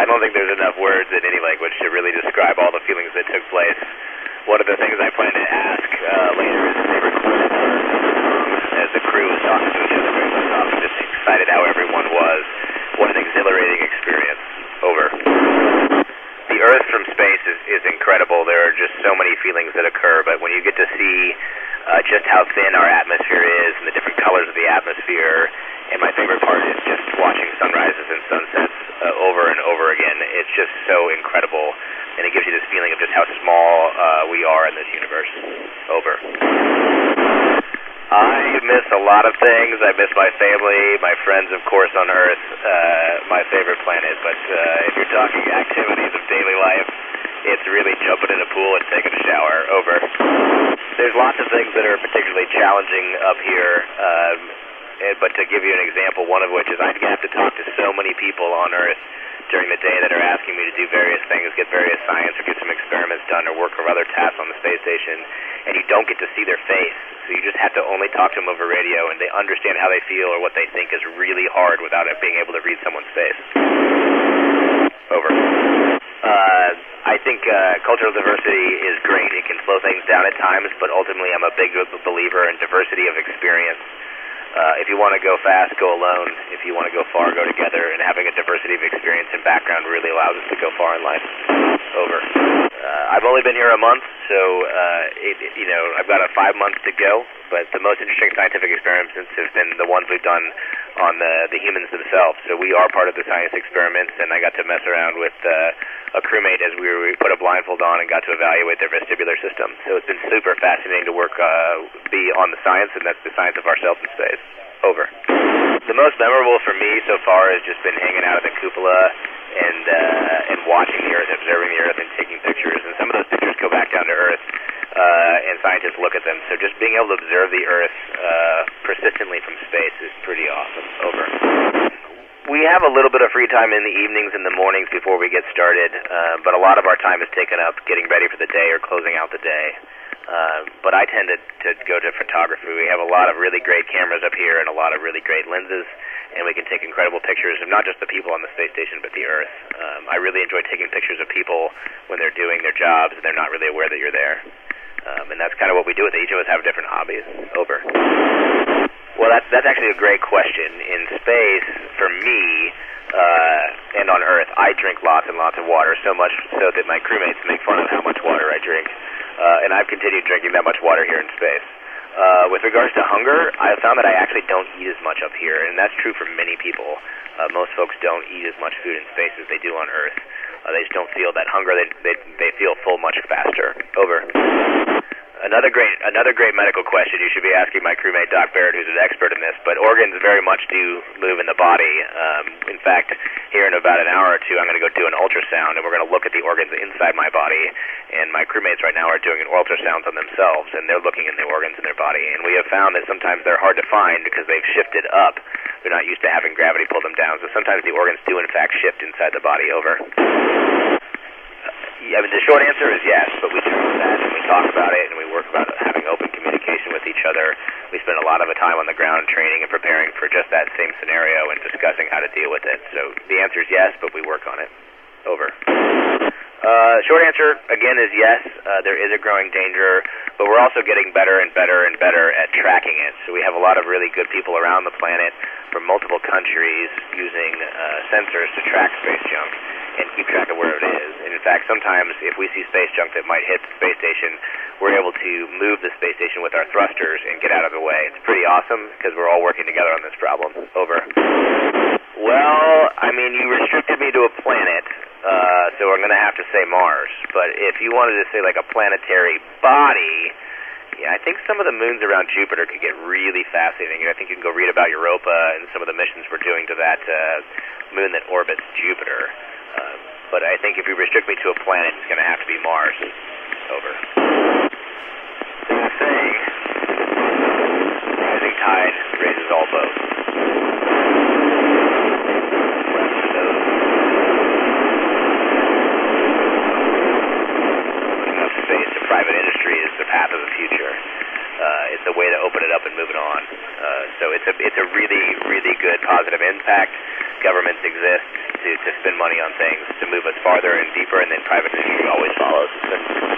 I don't think there's enough words in any language to really describe all the feelings that took place. One of the things I plan to ask later is if they recorded as the crew was talking to each other very much off and just excited how everyone was. What an exhilarating experience. Over. The Earth from space is incredible. There are just so many feelings that occur, but when you get to see just how thin our atmosphere is and the different colors of the atmosphere, and my favorite part is just watching sunrises and sunsets over and over again. It's just so incredible, and it gives you this feeling of just how small we are in this universe. Over. I miss a lot of things. I miss my family, my friends, of course, on Earth, my favorite planet. But if you're talking activities of daily life, it's really jumping in a pool and taking a shower. Over. There's lots of things that are particularly challenging up here, but to give you an example, one of which is I have to talk to so many people on Earth during the day that are asking me to do various things, get various science or get some experiments done or work for other tasks on the space station, and you don't get to see their face. So you just have to only talk to them over radio, and they understand how they feel or what they think is really hard without it being able to read someone's face. Over. I think cultural diversity is great. It can slow things down at times, but ultimately I'm a big believer in diversity of experience. If you want to go fast, go alone. If you want to go far, go together. And having a diversity of experience and background really allows us to go far in life. Over. I've only been here a month, so I've got 5 months to go. But the most interesting scientific experiments have been the ones we've done on the humans themselves. So we are part of the science experiments, and I got to mess around with a crewmate as we put a blindfold on and got to evaluate their vestibular system. So it's been super fascinating to be on the science, and that's the science of ourselves in space. Over. The most memorable for me so far has just been hanging out at the cupola and watching the Earth, observing the Earth, and taking pictures. And some of those pictures go back down to Earth, and scientists look at them. So just being able to observe the Earth persistently from space is pretty awesome. Over. We have a little bit of free time in the evenings and the mornings before we get started, but a lot of our time is taken up getting ready for the day or closing out the day. But I tend to go to photography. We have a lot of really great cameras up here and a lot of really great lenses, and we can take incredible pictures of not just the people on the space station, but the Earth. I really enjoy taking pictures of people when they're doing their jobs and they're not really aware that you're there. And that's kind of what we do with it. Each of us have different hobbies. Over. Well, that's actually a great question. In space, for me, and on Earth, I drink lots and lots of water, so much so that my crewmates make fun of how much water I drink. And I've continued drinking that much water here in space. With regards to hunger, I found that I actually don't eat as much up here, and that's true for many people. Most folks don't eat as much food in space as they do on Earth. They just don't feel that hunger. They feel full much faster. Over. Another great medical question you should be asking my crewmate Doc Barrett, who's an expert in this, but organs very much do move in the body. In fact, here in about an hour or two, I'm going to go do an ultrasound, and we're going to look at the organs inside my body, and my crewmates right now are doing ultrasounds on themselves, and they're looking in the organs in their body, and we have found that sometimes they're hard to find because they've shifted up. They're not used to having gravity pull them down, so sometimes the organs do in fact shift inside the body. Over. Yeah, the short answer is yes, but we do that, and we talk about it, and we work about having open communication with each other. We spend a lot of time on the ground training and preparing for just that same scenario and discussing how to deal with it. So the answer is yes, but we work on it. Over. Short answer, again, is yes. There is a growing danger, but we're also getting better and better and better at tracking it. So we have a lot of really good people around the planet from multiple countries using sensors to track space junk and keep track of where it is. And in fact, sometimes if we see space junk that might hit the space station, we're able to move the space station with our thrusters and get out of the way. It's pretty awesome because we're all working together on this problem. Over. Well, I mean, you restricted me to a planet, so I'm going to have to say Mars. But if you wanted to say like a planetary body, yeah, I think some of the moons around Jupiter could get really fascinating. I think you can go read about Europa and some of the missions we're doing to that moon that orbits Jupiter. But I think if you restrict me to a planet, it's going to have to be Mars. Over. There's a saying, rising tide raises all boats. Opening up space to private industry is the path of the future. It's a way to open it up and move it on. So it's a really, really good positive impact. Governments exist to spend money on things to move us farther and deeper, and then private industry always follows. It's been